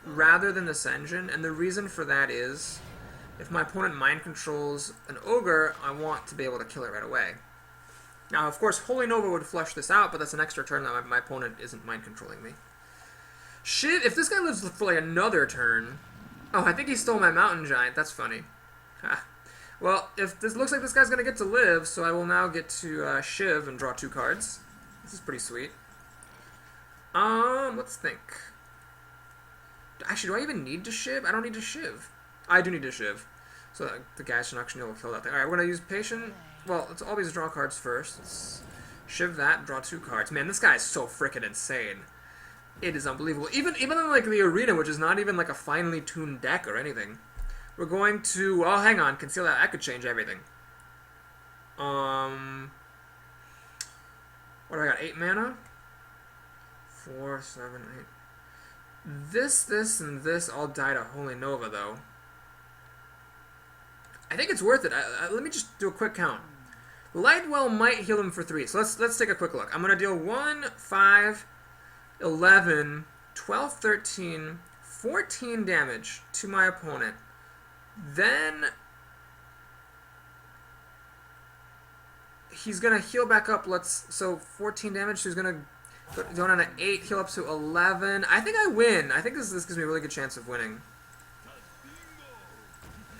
rather than this engine. And the reason for that is, if my opponent mind controls an ogre, I want to be able to kill it right away. Now, of course, Holy Nova would flush this out, but that's an extra turn that my opponent isn't mind controlling me. Shit, if this guy lives for like another turn... Oh, I think he stole my Mountain Giant. That's funny. Ha. Well, if this looks like this guy's going to get to live, so I will now get to Shiv and draw 2 cards. This is pretty sweet. Let's think. Actually, do I even need to Shiv? I don't need to Shiv. I do need to Shiv. So the Gash and Auctioneer will kill that thing. Alright, we're going to use Patient. Well, let's always draw cards first. Let's Shiv that, draw 2 cards. Man, this guy is so frickin' insane. It is unbelievable. Even in like the arena, which is not even like a finely tuned deck or anything. We're going to... Oh, hang on. Conceal that. I could change everything. What do I got? 8 mana? 4, 7, 8. This, and this all die to Holy Nova, though. I think it's worth it. Let me just do a quick count. Lightwell might heal him for 3. So let's take a quick look. I'm going to deal 1, 5, 11, 12, 13, 14 damage to my opponent. Then he's going to heal back up. So 14 damage. So he's going to go down to 8, heal up to 11. I think I win. I think this gives me a really good chance of winning.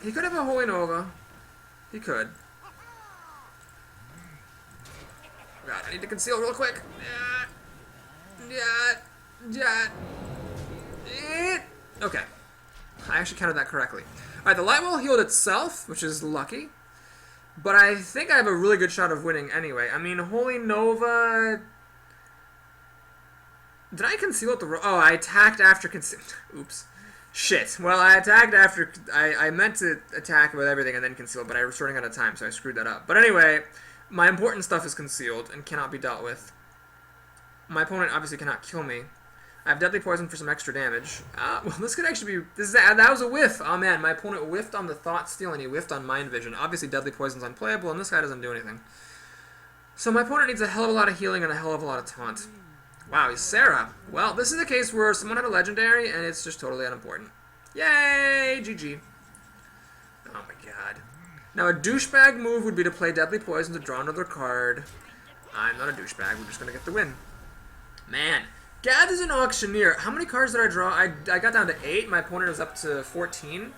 He could have a Holy Nova. He could. God, I need to conceal real quick. Okay. I actually counted that correctly. Alright, the Lightwell healed itself, which is lucky. But I think I have a really good shot of winning anyway. I mean, Holy Nova... Did I conceal at the... Oh, I attacked after conceal... Oops. Shit. Well, I attacked after... I meant to attack with everything and then conceal, but I was running out of time, so I screwed that up. But anyway, my important stuff is concealed and cannot be dealt with. My opponent obviously cannot kill me. I have Deadly Poison for some extra damage. Well, this could actually be... That was a whiff. Oh, man. My opponent whiffed on the Thought Steal, and he whiffed on Mind Vision. Obviously, Deadly Poison's unplayable, and this guy doesn't do anything. So my opponent needs a hell of a lot of healing and a hell of a lot of taunt. Wow, he's Sarah. Well, this is a case where someone had a legendary, and it's just totally unimportant. Yay! GG. Oh, my God. Now, a douchebag move would be to play Deadly Poison to draw another card. I'm not a douchebag. We're just going to get the win. Man. Gath is an Auctioneer. How many cards did I draw? I got down to 8. My opponent was up to 14.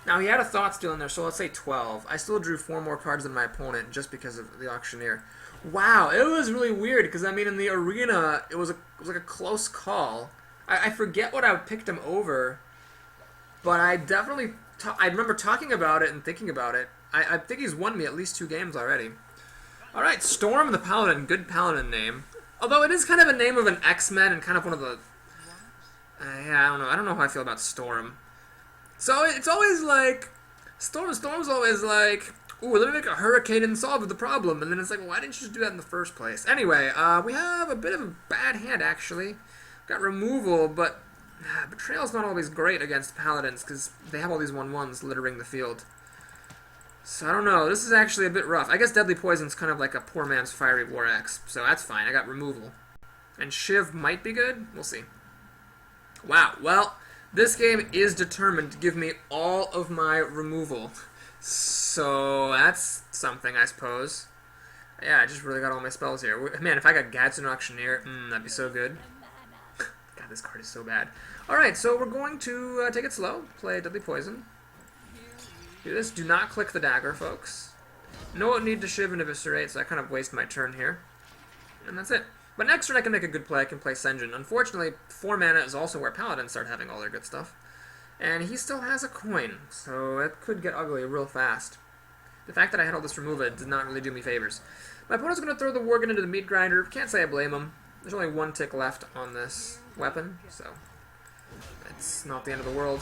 Now, he had a Thought Steal in there, so let's say 12. I still drew 4 more cards than my opponent just because of the Auctioneer. Wow, it was really weird, because, I mean, in the arena, it was like a close call. I forget what I picked him over, but I definitely... I remember talking about it and thinking about it. I think he's won me at least 2 games already. Alright, Storm the Paladin. Good Paladin name. Although it is kind of a name of an X-Men and kind of one of the... yeah, I don't know. I don't know how I feel about Storm. So it's always like... Storm's always like... Ooh, let me make a hurricane and solve the problem. And then it's like, well, why didn't you just do that in the first place? Anyway, we have a bit of a bad hand, actually. Got removal, but betrayal's not always great against paladins because they have all these 1/1s littering the field. So I don't know. This is actually a bit rough. I guess Deadly Poison's kind of like a poor man's Fiery War Axe, so that's fine. I got removal. And Shiv might be good. We'll see. Wow. Well, this game is determined to give me all of my removal. So that's something, I suppose. Yeah, I just really got all my spells here. Man, if I got Gadsden Auctioneer, that'd be so good. God, this card is so bad. Alright, so we're going to take it slow. Play Deadly Poison. Do this. Do not click the dagger, folks. No need to Shiv and Eviscerate, so I kind of waste my turn here. And that's it. But next turn I can make a good play. I can play Sen'jin. Unfortunately, 4 mana is also where Paladins start having all their good stuff. And he still has a coin, so it could get ugly real fast. The fact that I had all this removal did not really do me favors. My opponent's going to throw the Worgen into the Meat Grinder. Can't say I blame him. There's only 1 tick left on this weapon, so it's not the end of the world.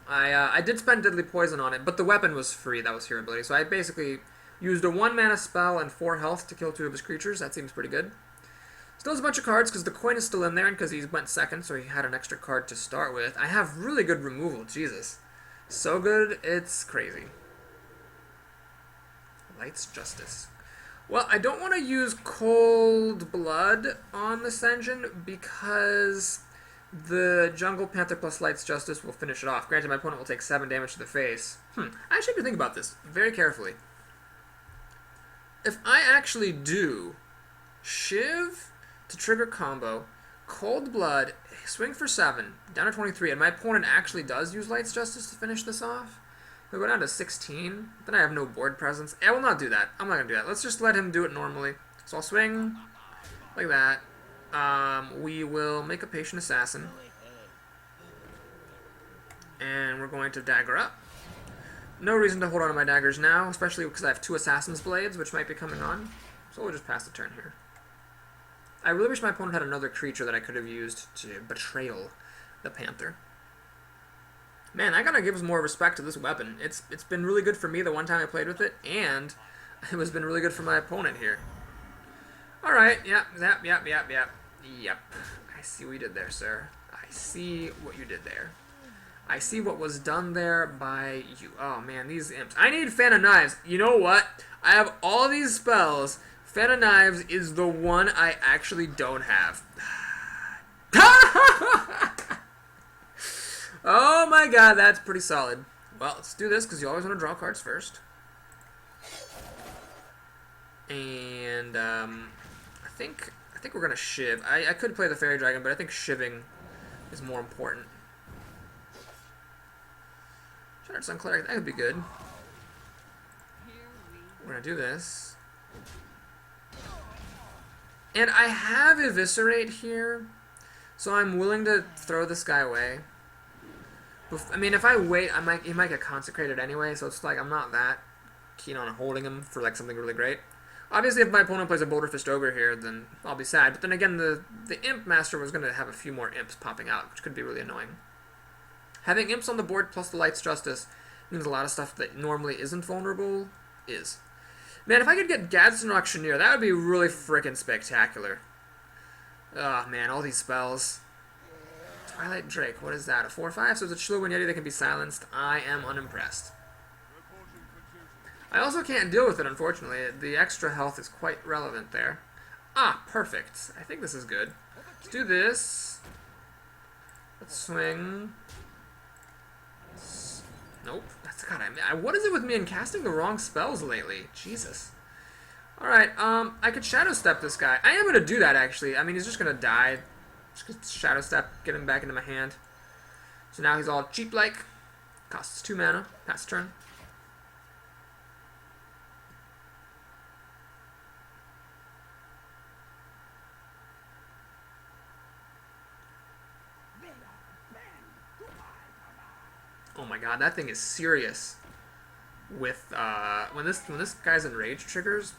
I did spend Deadly Poison on it, but the weapon was free. That was hero ability. So I basically used a 1 mana spell and 4 health to kill 2 of his creatures. That seems pretty good. Still has a bunch of cards because the coin is still in there and because he went second, so he had an extra card to start with. I have really good removal. Jesus. So good, it's crazy. Light's Justice. Well, I don't want to use Cold Blood on the Sen'jin because the Jungle Panther plus Light's Justice will finish it off. Granted, my opponent will take 7 damage to the face. I actually have to think about this very carefully. If I actually do Shiv to trigger combo, Cold Blood, swing for 7, down to 23, and my opponent actually does use Light's Justice to finish this off, he'll go down to 16, then I have no board presence. I will not do that. I'm not going to do that. Let's just let him do it normally. So I'll swing like that. We will make a Patient Assassin. And we're going to dagger up. No reason to hold on to my daggers now, especially because I have 2 Assassin's Blades, which might be coming on. So we'll just pass the turn here. I really wish my opponent had another creature that I could have used to betrayal the Panther. Man, I gotta give more respect to this weapon. It's been really good for me the one time I played with it, and it has been really good for my opponent here. Alright, yep. I see what you did there, sir. I see what you did there. I see what was done there by you. Oh man, these imps. I need Fan of Knives. You know what? I have all these spells. Fan of Knives is the one I actually don't have. Oh my god, that's pretty solid. Well, let's do this because you always want to draw cards first. And I think we're gonna Shiv. I could play the Fairy Dragon, but I think Shiving is more important. Shattered Sun Cleric, that could be good. We're gonna do this. And I have Eviscerate here, so I'm willing to throw this guy away. I mean, if I wait, he might get consecrated anyway, so it's like I'm not that keen on holding him for like something really great. Obviously, if my opponent plays a Boulder Fist Ogre here, then I'll be sad. But then again, the Imp Master was going to have a few more Imps popping out, which could be really annoying. Having Imps on the board plus the Light's Justice means a lot of stuff that normally isn't vulnerable is. Man, if I could get Gadsden Auctioneer, that would be really frickin' spectacular. Oh man, all these spells. Twilight Drake, what is that? A 4/5? So it's a Shluwin Yeti that can be silenced. I am unimpressed. I also can't deal with it, unfortunately. The extra health is quite relevant there. Ah, perfect. I think this is good. Let's do this. Let's swing. Nope. That's God. What is it with me and casting the wrong spells lately? Jesus. All right. I could Shadow Step this guy. I am gonna do that actually. I mean, he's just gonna die. Just gonna Shadow Step, get him back into my hand. So now he's all cheap like. Costs 2 mana. Pass turn. Oh my god, that thing is serious. With when this guy's enraged triggers,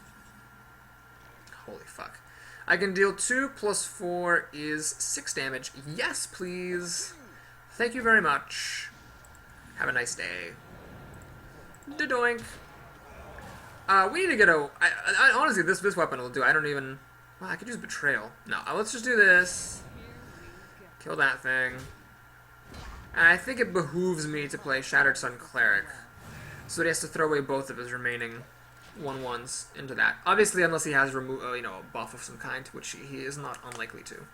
holy fuck! I can deal 2 plus 4 is 6 damage. Yes, please. Thank you very much. Have a nice day. Da-doink. We need to get a... honestly, this weapon will do. I don't even... Well, I could use Betrayal. No, let's just do this. Kill that thing. And I think it behooves me to play Shattered Sun Cleric, so he has to throw away both of his remaining 1/1s into that. Obviously, unless he has a buff of some kind, which he is not unlikely to.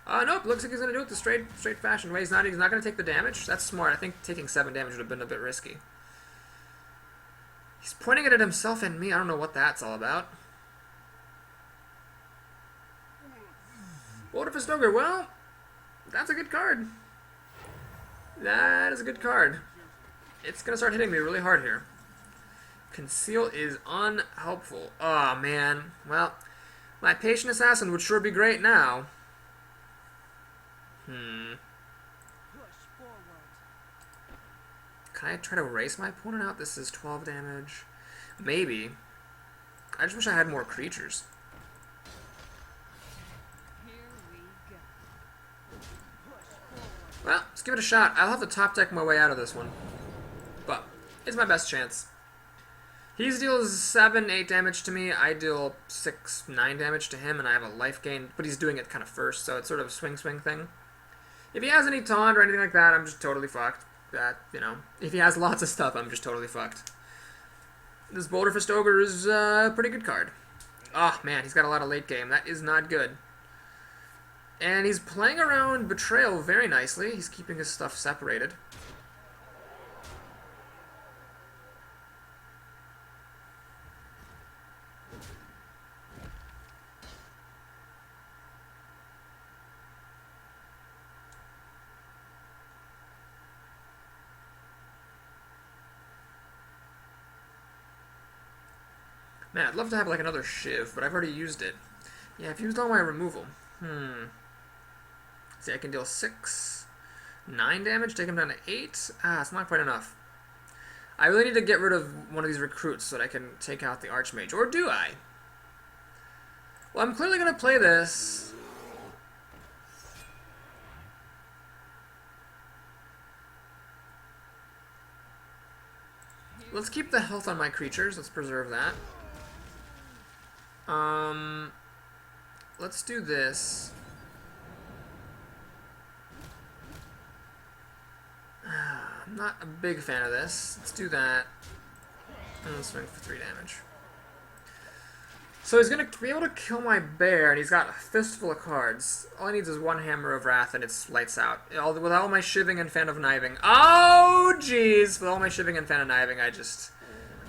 Nope. Looks like he's gonna do it the straight fashion way. He's not gonna take the damage. That's smart. I think taking 7 damage would have been a bit risky. He's pointing it at himself and me. I don't know what that's all about. Boulderfist Ogre. Well, that's a good card. That is a good card. It's gonna start hitting me really hard here. Conceal is unhelpful. Oh man. Well, my Patient Assassin would sure be great now. Can I try to erase my opponent out? This is 12 damage. Maybe. I just wish I had more creatures. Well, let's give it a shot. I'll have to top deck my way out of this one. But it's my best chance. He deals 7, 8 damage to me. I deal 6, 9 damage to him, and I have a life gain. But he's doing it kind of first, so it's sort of a swing thing. If he has any taunt or anything like that, I'm just totally fucked. If he has lots of stuff, I'm just totally fucked. This Boulderfist Ogre is a pretty good card. Oh, man, he's got a lot of late game. That is not good. And he's playing around Betrayal very nicely. He's keeping his stuff separated. Man, I'd love to have like another Shiv, but I've already used it. Yeah, I've used all my removal. See, I can deal 6, 9 damage, take him down to 8. It's not quite enough. I really need to get rid of one of these recruits so that I can take out the Archmage. Or do I? Well, I'm clearly going to play this. Let's keep the health on my creatures. Let's preserve that. Let's do this. I'm not a big fan of this. Let's do that. And let's swing for 3 damage. So he's going to be able to kill my bear, and he's got a fistful of cards. All he needs is 1 Hammer of Wrath, and it's lights out. With all my shivving and Fan of Kniving. Oh, jeez! With all my shivving and Fan of Kniving, I don't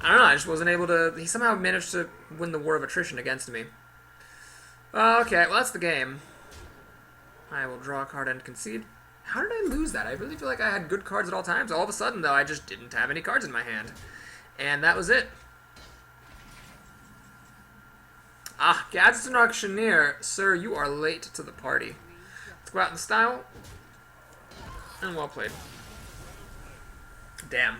know, I just wasn't able to... He somehow managed to win the War of Attrition against me. Okay, well, that's the game. I will draw a card and concede. How did I lose that? I really feel like I had good cards at all times. All of a sudden, though, I just didn't have any cards in my hand. And that was it. Gadsden Auctioneer. Sir, you are late to the party. Let's go out in style. And well played. Damn.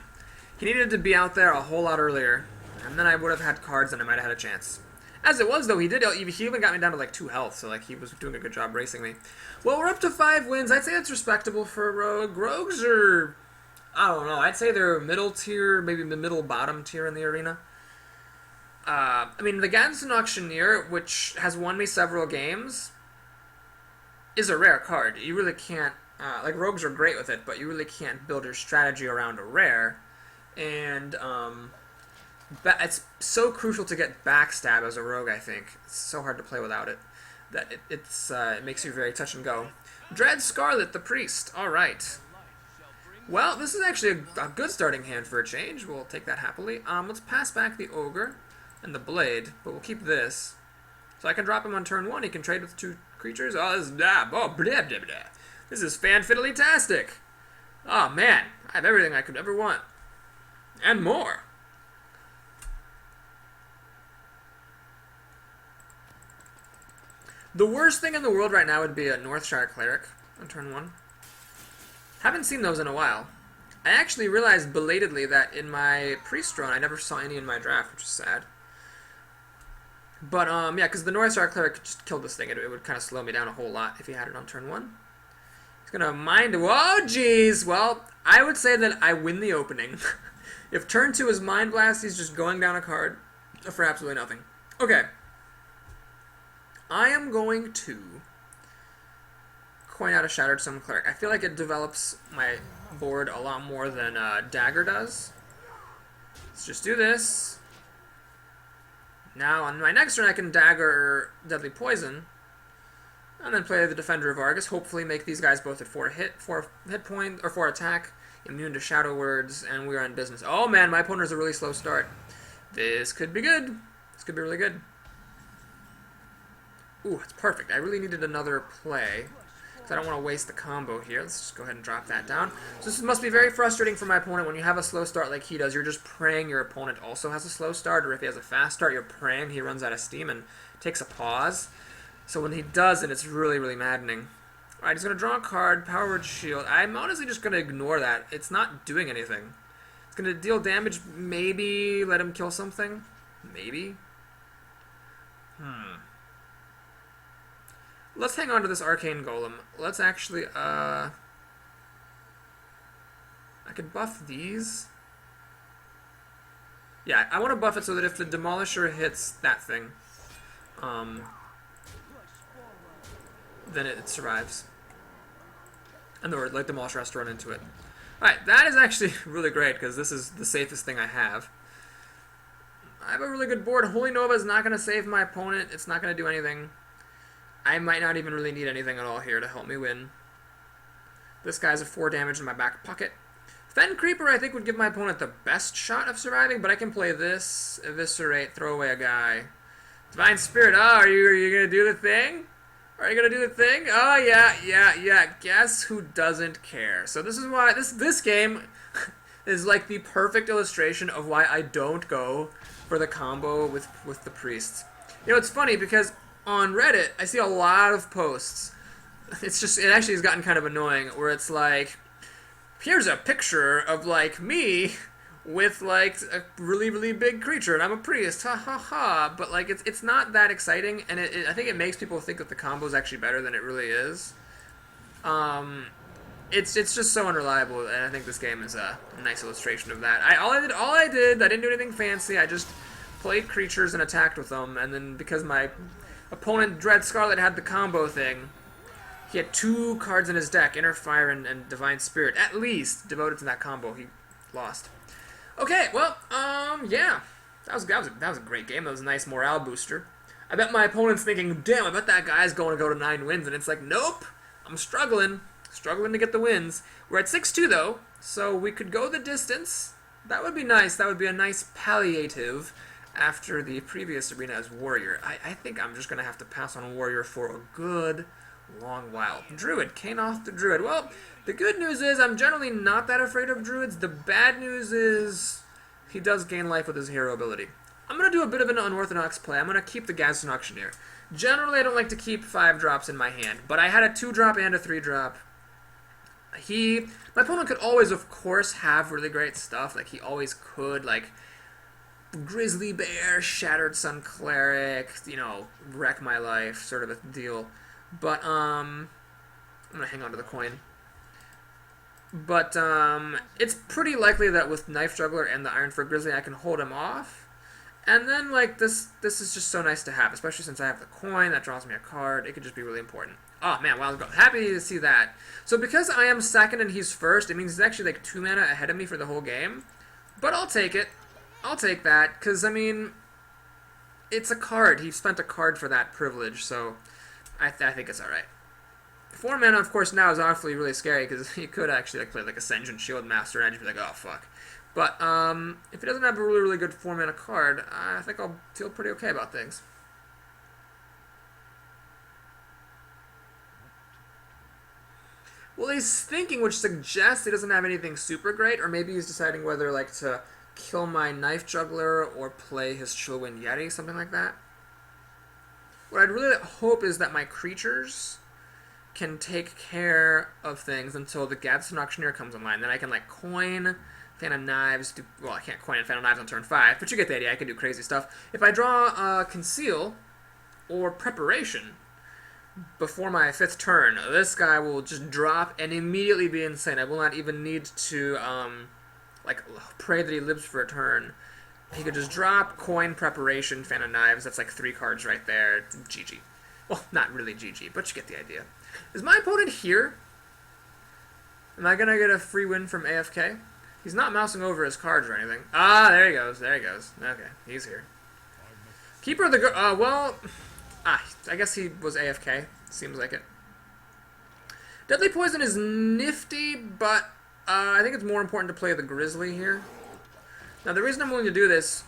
He needed to be out there a whole lot earlier. And then I would have had cards and I might have had a chance. As it was, though, he even got me down to like 2 health, so like he was doing a good job racing me. Well, we're up to 5 wins. I'd say that's respectable for a rogue. Rogues are, I don't know, I'd say they're middle tier, maybe the middle bottom tier in the arena. I mean, the Gadsden Auctioneer, which has won me several games, is a rare card. You really can't, like rogues are great with it, but you really can't build your strategy around a rare. And, it's so crucial to get backstab as a rogue, I think. It's so hard to play without it. That it makes you very touch and go. Dread Scarlet, the Priest. Alright. Well, this is actually a good starting hand for a change. We'll take that happily. Let's pass back the Ogre and the Blade, but we'll keep this. So I can drop him on turn 1. He can trade with 2 creatures. Oh, this is... blah, blah, blah. This is fan-fiddly-tastic. Oh, man. I have everything I could ever want. And more. The worst thing in the world right now would be a Northshire Cleric on turn 1. Haven't seen those in a while. I actually realized belatedly that in my Priest run, I never saw any in my draft, which is sad. But, yeah, because the Northshire Cleric just killed this thing. It would kind of slow me down a whole lot if he had it on turn 1. He's going to mind... Whoa, jeez! Well, I would say that I win the opening. If turn 2 is Mind Blast, he's just going down a card for absolutely nothing. Okay. I am going to coin out a Shattered Summon Cleric. I feel like it develops my board a lot more than Dagger does. Let's just do this. Now, on my next turn, I can Dagger Deadly Poison. And then play the Defender of Argus. Hopefully make these guys both at 4 hit point, or 4 attack. Immune to Shadow Words, and we are in business. Oh man, my opponent has a really slow start. This could be good. This could be really good. Ooh, it's perfect. I really needed another play, because I don't want to waste the combo here. Let's just go ahead and drop that down. So this must be very frustrating for my opponent when you have a slow start like he does. You're just praying your opponent also has a slow start, or if he has a fast start, you're praying he runs out of steam and takes a pause. So when he doesn't, it's really, really maddening. Alright, he's going to draw a card, Power Word Shield. I'm honestly just going to ignore that. It's not doing anything. It's going to deal damage, maybe let him kill something. Maybe. Let's hang on to this Arcane Golem. Let's actually, I could buff these. Yeah, I want to buff it so that if the Demolisher hits that thing, then it survives. And the word, like, Demolisher has to run into it. Alright, that is actually really great, because this is the safest thing I have. I have a really good board. Holy Nova is not going to save my opponent. It's not going to do anything. I might not even really need anything at all here to help me win. This guy's a 4 damage in my back pocket. Fen Creeper, I think, would give my opponent the best shot of surviving, but I can play this, Eviscerate, throw away a guy. Divine Spirit, oh, are you going to do the thing? Are you going to do the thing? Oh, yeah. Guess who doesn't care? So this is why, this game is like the perfect illustration of why I don't go for the combo with the priests. You know, it's funny because on Reddit, I see a lot of posts. It actually has gotten kind of annoying, where it's like, here's a picture of, like, me with, like, a really, really big creature, and I'm a priest, ha ha ha, but, like, it's not that exciting, and I think it makes people think that the combo is actually better than it really is. It's just so unreliable, and I think this game is a nice illustration of that. All I did, I didn't do anything fancy, I just played creatures and attacked with them, and then because my opponent, Dread Scarlet, had the combo thing, he had 2 cards in his deck, Inner Fire and Divine Spirit, at least, devoted to that combo. He lost. Okay, well, yeah. That was a great game. That was a nice morale booster. I bet my opponent's thinking, damn, I bet that guy's going to go to 9 wins, and it's like, nope, I'm struggling to get the wins. We're at 6-2, though, so we could go the distance. That would be nice. That would be a nice palliative after the previous arena as Warrior. I think I'm just going to have to pass on Warrior for a good long while. Druid, Kanoth the Druid. Well, the good news is I'm generally not that afraid of Druids. The bad news is he does gain life with his hero ability. I'm going to do a bit of an unorthodox play. I'm going to keep the Gadsden Auctioneer. Generally, I don't like to keep 5 drops in my hand, but I had a 2-drop and a 3-drop. My opponent could always, of course, have really great stuff. Like, he always could, like, Grizzly Bear, Shattered Sun Cleric, you know, wreck my life, sort of a deal. But, I'm going to hang on to the coin. But, it's pretty likely that with Knife Juggler and the Ironfur Grizzly, I can hold him off. And then, like, this is just so nice to have, especially since I have the coin, that draws me a card. It could just be really important. Oh, man, wow, happy to see that. So because I am second and he's first, it means he's actually, like, 2 mana ahead of me for the whole game. But I'll take it. I'll take that, because, I mean, it's a card. He spent a card for that privilege, so I think it's alright. 4 mana, of course, now is awfully really scary, because he could actually, like, play, like, Ascension Shield Master, and I'd just be like, oh, fuck. But, if he doesn't have a really, really good 4 mana card, I think I'll feel pretty okay about things. Well, he's thinking, which suggests he doesn't have anything super great, or maybe he's deciding whether, like, to kill my Knife Juggler or play his Chillwind Yeti, something like that. What I'd really hope is that my creatures can take care of things until the Gadsden Auctioneer comes online. Then I can, like, coin Fan of Knives. Well, I can't coin Fan of Knives on turn 5, but you get the idea. I can do crazy stuff. If I draw Conceal or Preparation, before my 5th turn, this guy will just drop and immediately be insane. I will not even need to, like, pray that he lives for a turn. He could just drop, coin, preparation, fan of knives. That's like 3 cards right there. GG. Well, not really GG, but you get the idea. Is my opponent here? Am I going to get a free win from AFK? He's not mousing over his cards or anything. Ah, there he goes. There he goes. Okay, he's here. Keeper of the... well... I guess he was AFK. Seems like it. Deadly Poison is nifty, but I think it's more important to play the Grizzly here. Now, the reason I'm willing to do this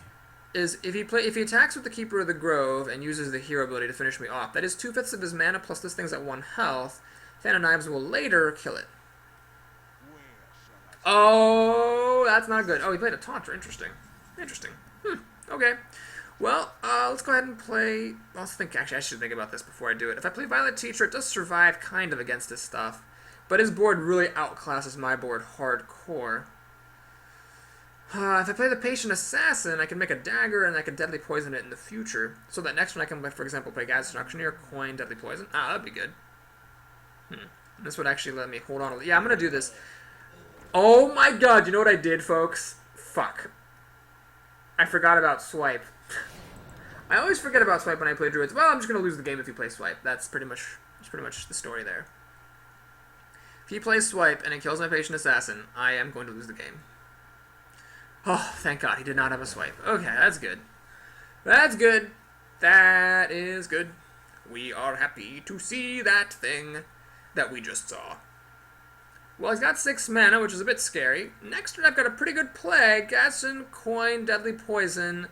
is if he attacks with the Keeper of the Grove and uses the hero ability to finish me off, that is 2/5 of his mana plus this thing's at 1 health. Fan of Knives will later kill it. Oh, that's not good. Oh, he played a Taunter. Interesting. Interesting. Okay. Well, let's go ahead and play... Actually, I should think about this before I do it. If I play Violet Teacher, it does survive kind of against this stuff. But his board really outclasses my board hardcore. If I play the Patient Assassin, I can make a dagger and I can Deadly Poison it in the future. So that next one I can, for example, play Gadsden Auctioneer, coin, Deadly Poison. That'd be good. This would actually let me hold on. Yeah, I'm going to do this. Oh my god, you know what I did, folks? Fuck. I forgot about Swipe. I always forget about Swipe when I play Druids. Well, I'm just going to lose the game if you play Swipe. That's pretty much the story there. If he plays Swipe and it kills my Patient Assassin, I am going to lose the game. Oh, thank God, he did not have a Swipe. Okay, that's good. That's good. That is good. We are happy to see that thing that we just saw. Well, he's got 6 mana, which is a bit scary. Next turn, I've got a pretty good play. Gadsden, coin, Deadly Poison,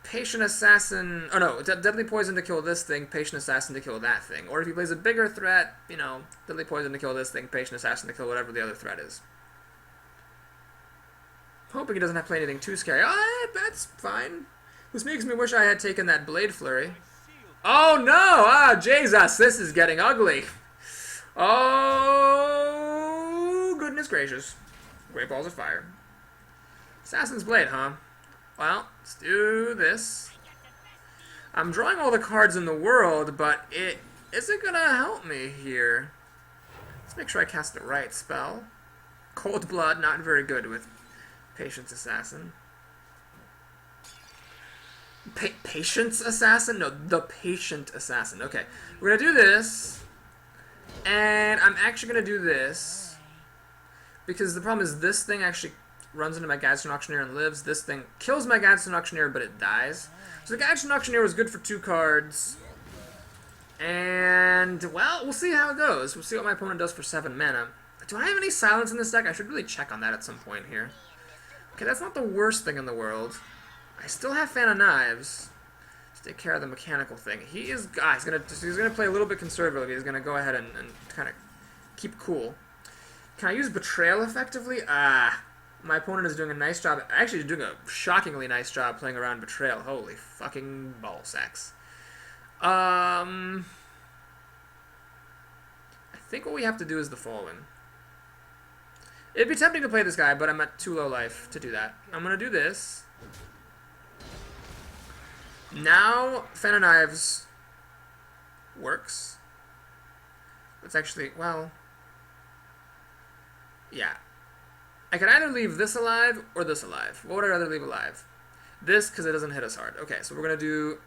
Patient Assassin... Oh, no, Deadly Poison to kill this thing, Patient Assassin to kill that thing. Or if he plays a bigger threat, you know, Deadly Poison to kill this thing, Patient Assassin to kill whatever the other threat is. Hoping he doesn't have to play anything too scary. That's fine. This makes me wish I had taken that Blade Flurry. Oh, no! Jesus, this is getting ugly. Oh, goodness gracious. Great Balls of Fire. Assassin's Blade, huh? Well, let's do this. I'm drawing all the cards in the world, but it isn't going to help me here. Let's make sure I cast the right spell. Cold Blood, not very good with Patience Assassin. Patience Assassin? No, the Patient Assassin. Okay, we're going to do this. And I'm actually going to do this, because the problem is this thing actually runs into my Gadsden Auctioneer and lives. This thing kills my Gadsden Auctioneer, but it dies. So the Gadsden Auctioneer was good for 2 cards. And, well, we'll see how it goes. We'll see what my opponent does for 7 mana. Do I have any silence in this deck? I should really check on that at some point here. Okay, that's not the worst thing in the world. I still have Fan of Knives. Take care of the mechanical thing. He's gonna play a little bit conservative. He's gonna go ahead and kind of keep cool. Can I use Betrayal effectively? My opponent is doing a nice job. Actually, doing a shockingly nice job playing around Betrayal. Holy fucking ball sacks. I think what we have to do is the following. It'd be tempting to play this guy, but I'm at too low life to do that. I'm gonna do this. Now, Fan of Knives works. It's actually, well, yeah. I can either leave this alive or this alive. What would I rather leave alive? This, because it doesn't hit us hard. Okay, so we're going to do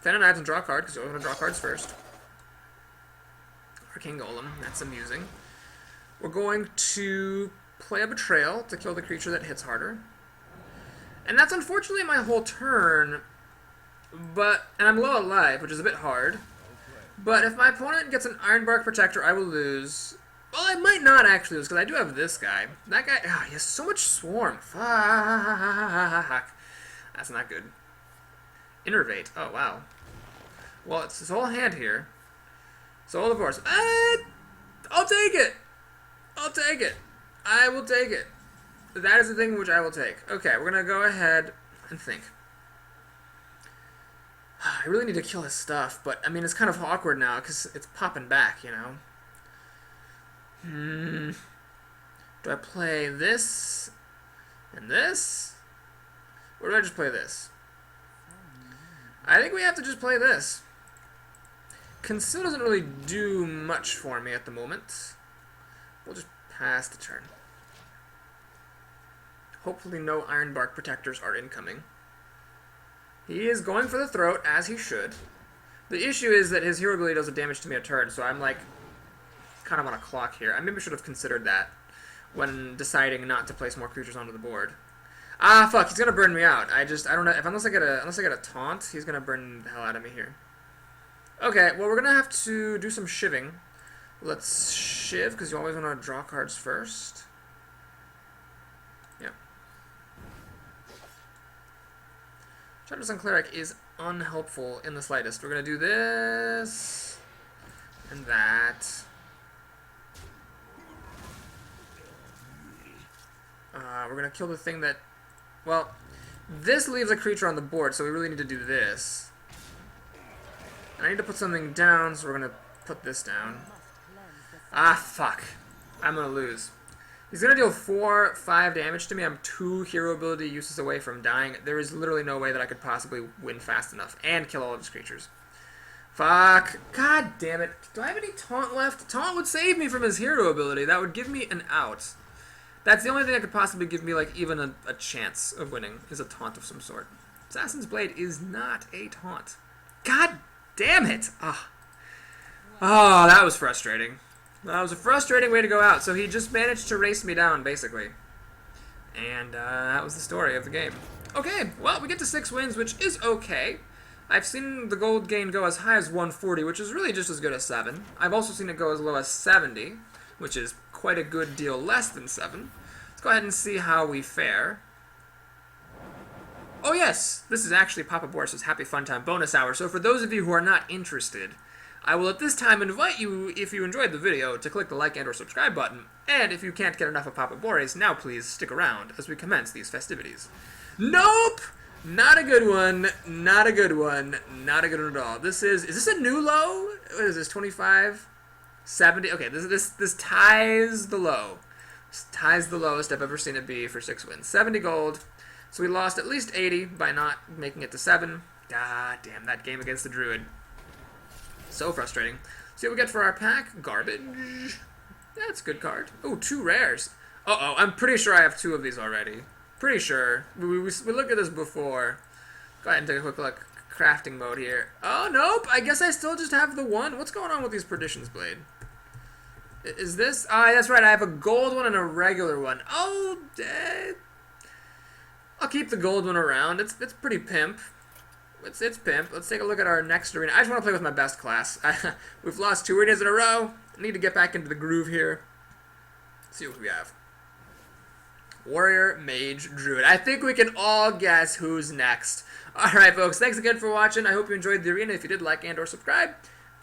Fan of Knives and draw a card, because we're going to draw cards first. Arcane Golem, that's amusing. We're going to play a Betrayal to kill the creature that hits harder. And that's unfortunately my whole turn. And I'm low on life, which is a bit hard. But if my opponent gets an Ironbark Protector, I will lose. Well, I might not actually lose, because I do have this guy. That guy, he has so much Swarm. Fuck. That's not good. Innervate. Oh, wow. Well, it's his whole hand here. Soul of Horse. I'll take it. I'll take it. I will take it. That is the thing which I will take. Okay, we're going to go ahead and think. I really need to kill his stuff, but, I mean, it's kind of awkward now, because it's popping back, you know? Do I play this and this? Or do I just play this? I think we have to just play this. Conceal doesn't really do much for me at the moment. We'll just pass the turn. Hopefully no Ironbark Protectors are incoming. He is going for the throat, as he should. The issue is that his hero ability does a damage to me a turn, so I'm like kind of on a clock here. I maybe should have considered that when deciding not to place more creatures onto the board. Ah, fuck, he's gonna burn me out. I don't know, unless I get a taunt, he's gonna burn the hell out of me here. Okay, well, we're gonna have to do some shivving. Let's shiv, because you always want to draw cards first. Yeah. Shadow Sun Cleric is unhelpful in the slightest. We're gonna do this and that. We're gonna kill the thing that, well, this leaves a creature on the board, so we really need to do this. And I need to put something down, so we're gonna put this down. Ah, fuck. I'm gonna lose. He's gonna deal 4-5 damage to me. I'm 2 hero ability uses away from dying. There is literally no way that I could possibly win fast enough and kill all of his creatures. Fuck. God damn it. Do I have any taunt left? Taunt would save me from his hero ability. That would give me an out. That's the only thing that could possibly give me, like, even a chance of winning, is a taunt of some sort. Assassin's Blade is not a taunt. God damn it! Ah. Oh, that was frustrating. That was a frustrating way to go out. So he just managed to race me down, basically. And that was the story of the game. Okay, well, we get to 6 wins, which is okay. I've seen the gold gain go as high as 140, which is really just as good as 7. I've also seen it go as low as 70, which is quite a good deal less than 7. Let's go ahead and see how we fare. Oh yes, this is actually Papa Boris's Happy Fun Time bonus hour, so for those of you who are not interested, I will at this time invite you, if you enjoyed the video, to click the like and or subscribe button, and if you can't get enough of Papa Boris, now please stick around as we commence these festivities. Nope! Not a good one, not a good one, not a good one at all. Is this a new low? What is this, 25? 70? Okay, this ties the low. This ties the lowest I've ever seen it be for 6 wins. 70 gold. So we lost at least 80 by not making it to 7. God damn, that game against the Druid. So frustrating. See what we get for our pack? Garbage. That's a good card. Oh, 2 rares. Uh-oh, I'm pretty sure I have 2 of these already. Pretty sure. We looked at this before. Go ahead and take a quick look. Crafting mode here. Oh, nope. I guess I still just have the 1. What's going on with these Perdition's Blade? Is this? Ah, that's right. I have a gold one and a regular one. Oh, I'll keep the gold one around. It's pretty pimp. It's pimp. Let's take a look at our next arena. I just want to play with my best class. We've lost 2 arenas in a row. I need to get back into the groove here. Let's see what we have. Warrior, Mage, Druid. I think we can all guess who's next. Alright, folks. Thanks again for watching. I hope you enjoyed the arena. If you did, like and or subscribe.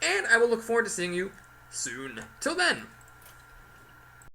And I will look forward to seeing you soon. Till then.